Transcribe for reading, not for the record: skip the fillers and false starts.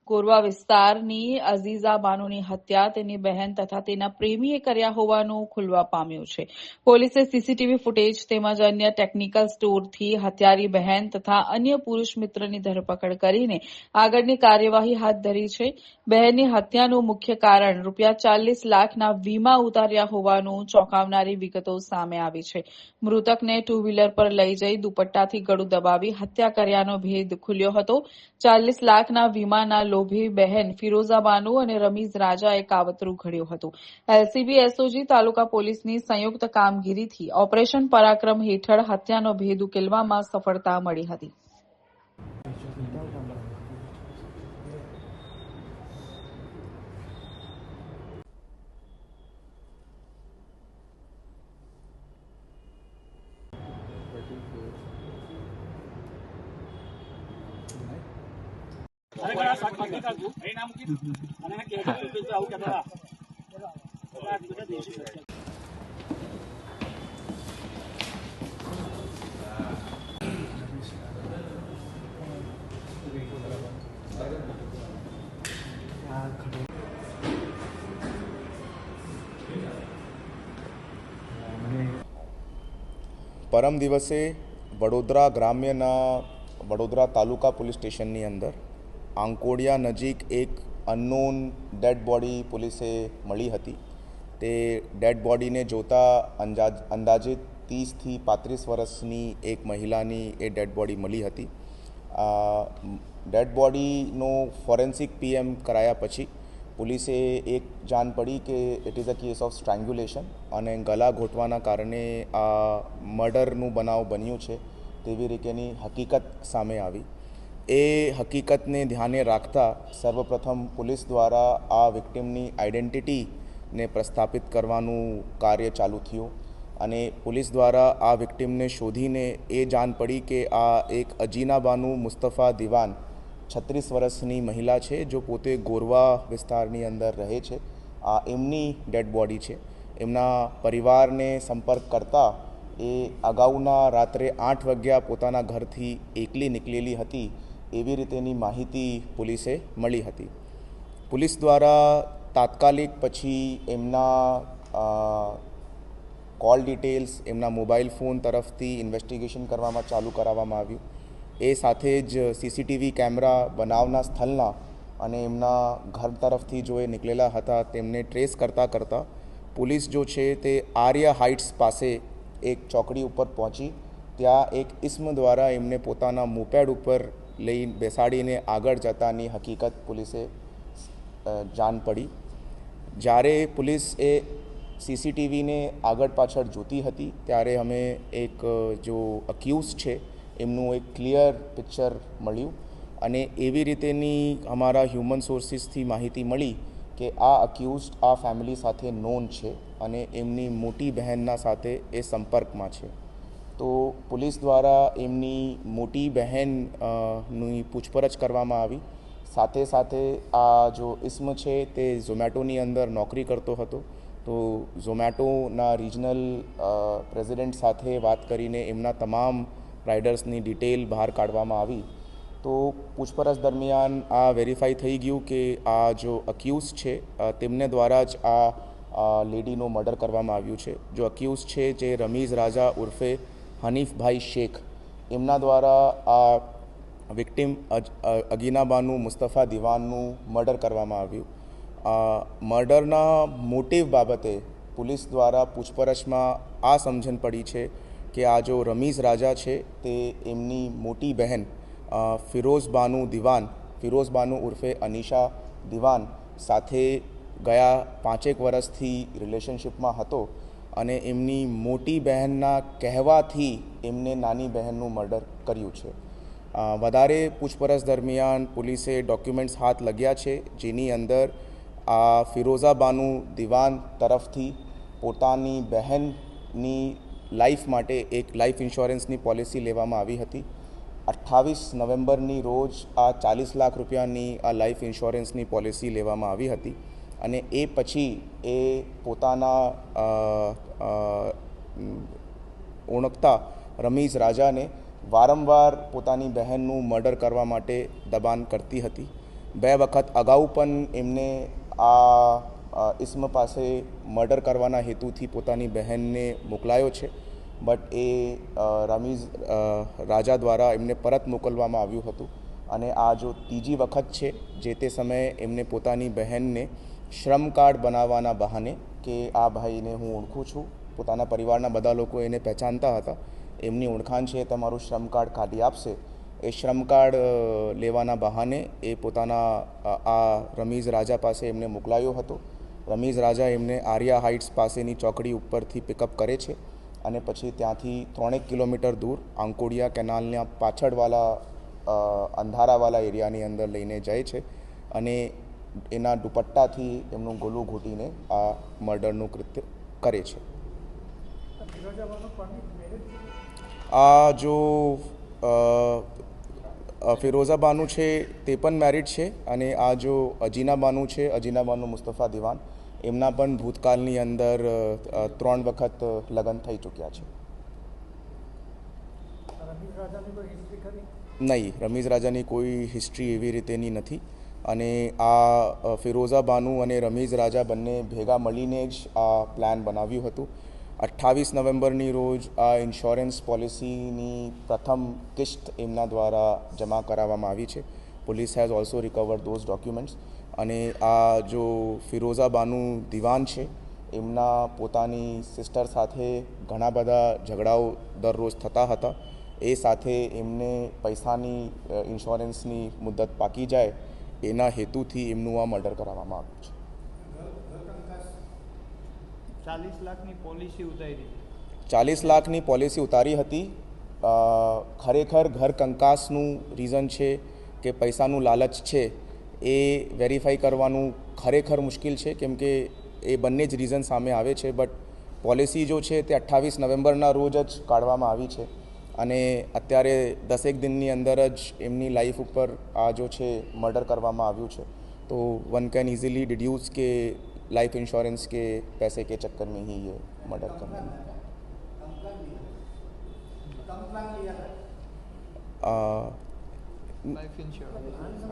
કોરવા વિસ્તારની અઝીઝા બાનુની હત્યા તેની બહેન તથા તેના પ્રેમીએ કર્યા હોવાનું ખુલવા પામ્યું છે. પોલીસે સીસીટીવી ફૂટેજ તેમજ અન્ય ટેકનિકલ સ્ટોરથી હત્યારી બહેન તથા અન્ય પુરુષ મિત્રની ધરપકડ કરીને આગળની કાર્યવાહી હાથ ધરી છે. બહેનની હત્યાનું મુખ્ય કારણ ₹40 લાખના વીમા ઉતાર્યા હોવાનું ચોંકાવનારી વિગતો સામે આવી છે. મૃતકને ટુ વ્હીલર પર લઈ જઈ દુપટ્ટાથી ગળું દબાવી હત્યા કર્યાનો ભેદ ખુલ્યો હતો. 40 લાખના વીમાના લોભી બહેન ફિરોઝા બાનુ અને રમીઝ રાજાએ કાવતરું ઘડ્યું હતું. એલસીબી એસઓજી તાલુકા પોલીસની સંયુક્ત કામગીરીથી ઓપરેશન પરાક્રમ હેઠળ હત્યાનો ભેદ ઉકેલવામાં સફળતા મળી હતી. પરમ દિવસે વડોદરા ગ્રામ્યના વડોદરા તાલુકા પોલીસ સ્ટેશનની અંદર આંકોડિયા નજીક એક અનનોન ડેડ બોડી પોલીસે મળી હતી. તે ડેડ બોડીને જોતા અંદાજિત 30થી 35 વર્ષની એક મહિલાની એ ડેડ બોડી મળી હતી. ડેડ બોડીનો ફોરેન્સિક પીએમ કરાયા પછી પોલીસે એક જાણ પડી કે it is a case of strangulation અને ગળા ઘોંટવાના કારણે આ મર્ડરનું બનાવ બન્યું છે તેવી રીતેની હકીકત સામે આવી. એ હકીકતને ધ્યાને રાખતા સર્વપ્રથમ પોલીસ દ્વારા આ વિક્ટિમની આઈડેન્ટિટીને પ્રસ્થાપિત કરવાનું કાર્ય ચાલુ થયું અને પોલીસ દ્વારા આ વિક્ટિમને શોધીને એ જાણ પડી કે આ એક અજીના બાનુ મુસ્તફા દિવાન 36 વર્ષની મહિલા છે, જો પોતે ગોરવા વિસ્તારની અંદર રહે છે. આ એમની ડેડ બોડી છે. એમના પરિવારને સંપર્ક કરતા એ અગાઉના રાત્રે 8 વાગ્યા પોતાના ઘરથી એકલી નીકળેલી હતી એવી રીતેની માહિતી પોલીસે મળી હતી. પોલીસ દ્વારા તાત્કાલિક પછી એમના કોલ ડિટેલ્સ, એમના મોબાઈલ ફોન તરફથી ઇન્વેસ્ટિગેશન કરવામાં ચાલુ કરાવવામાં આવ્યું. એ સાથે જ સીસીટીવી કેમેરા બનાવના સ્થળના અને એમના ઘર તરફથી જો એ નીકળેલા હતા તેમને ટ્રેસ કરતાં પોલીસ જો છે તે આર્ય હાઇટ્સ પાસે એક ચોકડી ઉપર પહોંચી. ત્યાં એક ઇસ્મ દ્વારા એમને પોતાના મોપેડ ઉપર લઈ બેસાડીને આગળ જતાની હકીકત પોલીસે જાણ પડી. જ્યારે પોલીસ એ સીસીટીવીને આગળ પાછળ જોતી હતી ત્યારે અમે એક જો અક્યુઝ છે એમનું એક ક્લિયર પિક્ચર મળ્યું અને એવી રીતેની અમારા હ્યુમન સોર્સિસથી માહિતી મળી કે આ અક્યુઝ આ ફેમિલી સાથે નોન છે અને એમની મોટી બહેનના સાથે એ સંપર્કમાં છે. તો પોલીસ દ્વારા એમની મોટી બહેનની પૂછપરછ કરવામાં આવી. સાથે સાથે આ જો ઇસ્મ છે તે ઝોમેટોની અંદર નોકરી કરતો હતો. તો ઝોમેટોના રિજનલ પ્રેસિડેન્ટ સાથે વાત કરીને એમના તમામ રાઇડર્સની ડિટેલ બહાર કાઢવામાં આવી. તો પૂછપરછ દરમિયાન આ વેરીફાઈ થઈ ગયું કે આ જો અક્યુઝ છે તેમને દ્વારા જ આ લેડીનું મર્ડર કરવામાં આવ્યું છે. જો અક્યુઝ છે જે રમીઝ રાજા ઉર્ફે હનીફભાઈ શેખ, એમના દ્વારા આ વિક્ટિમ અગીના બાનુ મુસ્તફા દિવાનનું મર્ડર કરવામાં આવ્યું. મર્ડરના મોટિવ બાબતે પોલીસ દ્વારા પૂછપરછમાં આ સમજણ પડી છે કે આ જો રમીઝ રાજા છે તે એમની મોટી બહેન ફિરોઝ બાનુ ઉર્ફે અનિશા દિવાન સાથે ગયા 5 વર્ષથી રિલેશનશિપમાં હતો અને એમની મોટી બહેનના કહેવાથી એમને નાની બહેનનું મર્ડર કર્યું છે. વધારે પૂછપરછ દરમિયાન પોલીસે ડોક્યુમેન્ટ્સ હાથ લગ્યા છે જેની અંદર આ ફિરોઝા બાનુ દિવાન તરફથી પોતાની બહેનની લાઈફ માટે એક લાઈફ ઇન્સ્યોરન્સની પોલિસી લેવામાં આવી હતી. 28 નવેમ્બરની રોજ આ 40 લાખ રૂપિયાની આ લાઈફ ઇન્સ્યોરન્સની પોલિસી લેવામાં આવી હતી અને એ પછી એ પોતાના ઓળખતા રમીઝ રાજાને વારંવાર પોતાની બહેનનું મર્ડર કરવા માટે દબાણ કરતી હતી. 2 વખત અગાઉ પણ એમને આ ઇસ્મ પાસે મર્ડર કરવાના હેતુથી પોતાની બહેનને મોકલાયો છે, બટ એ રમીઝ રાજા દ્વારા એમને પરત મોકલવામાં આવ્યું હતું. અને આ જો ત્રીજી વખત છે, જે તે સમયે એમને પોતાની બહેનને શ્રમ કાર્ડ બનાવવાના બહાને કે આ ભાઈને હું ઓળખું છું, પોતાના પરિવારના બધા લોકો એને પહેચાનતા હતા, એમની ઓળખાણ છે, તમારું શ્રમ કાર્ડ કાઢી આપશે, એ શ્રમ કાર્ડ લેવાના બહાને એ પોતાના આ રમીઝ રાજા પાસે એમને મોકલાયો હતો. રમીઝ રાજા એમને આર્યા હાઇટ્સ પાસેની ચોકડી ઉપરથી પિકઅપ કરે છે અને પછી ત્યાંથી 3 કિલોમીટર દૂર આંકોડિયા કેનાલના પાછળવાળા અંધારાવાળા એરિયાની અંદર લઈને જાય છે અને એના દુપટ્ટાથી એમનું ગળું ઘૂંટીને આ મર્ડરનું કૃત્ય કરે છે. આ જો ફિરોઝા બાનુ છે તે પણ મેરિડ છે અને આ જો અજીના બાનુ છે, અજીના બાનુ મુસ્તફા દિવાન, એમના પણ ભૂતકાળની અંદર 3 વખત લગ્ન થઈ ચૂક્યા છે. નહીં, રમીઝ રાજાની કોઈ હિસ્ટ્રી એવી રીતેની નથી અને આ ફિરોઝા બાનુ અને રમીઝ રાજા બંને ભેગા મળીને જ આ પ્લાન બનાવ્યું હતું. 28 નવેમ્બરની રોજ આ ઇન્સ્યોરન્સ પોલિસીની પ્રથમ કિસ્ત એમના દ્વારા જમા કરાવવામાં આવી છે. Police has also recovered those documents. અને આ જો ફિરોઝા બાનુ દિવાન છે, એમના પોતાની સિસ્ટર સાથે ઘણા બધા ઝઘડાઓ દરરોજ થતા હતા. એ સાથે એમને પૈસાની ઇન્સ્યોરન્સની મુદત પાકી જાય એના હેતુથી એમનું આ મર્ડર કરાવવામાં આવ્યું છે. 40 લાખની પોલિસી ઉતારી 40 લાખની પોલિસી ઉતારી હતી. ખરેખર ઘર કંકાસનું રીઝન છે કે પૈસાનું લાલચ છે એ વેરીફાઈ કરવાનું ખરેખર મુશ્કેલ છે, કેમ કે એ બંને જ રીઝન સામે આવે છે. બટ પોલિસી જો છે તે 28 નવેમ્બરના રોજ જ કાઢવામાં આવી છે અને અત્યારે 10 દિનની અંદર જ એમની લાઈફ ઉપર આ જો છે મર્ડર કરવામાં આવ્યું છે. તો વન कैन इजीली डिड्यूस કે लाइफ इंश्योरेंस के पैसे के चक्कर में ही ये मर्डर करना है. Life insurance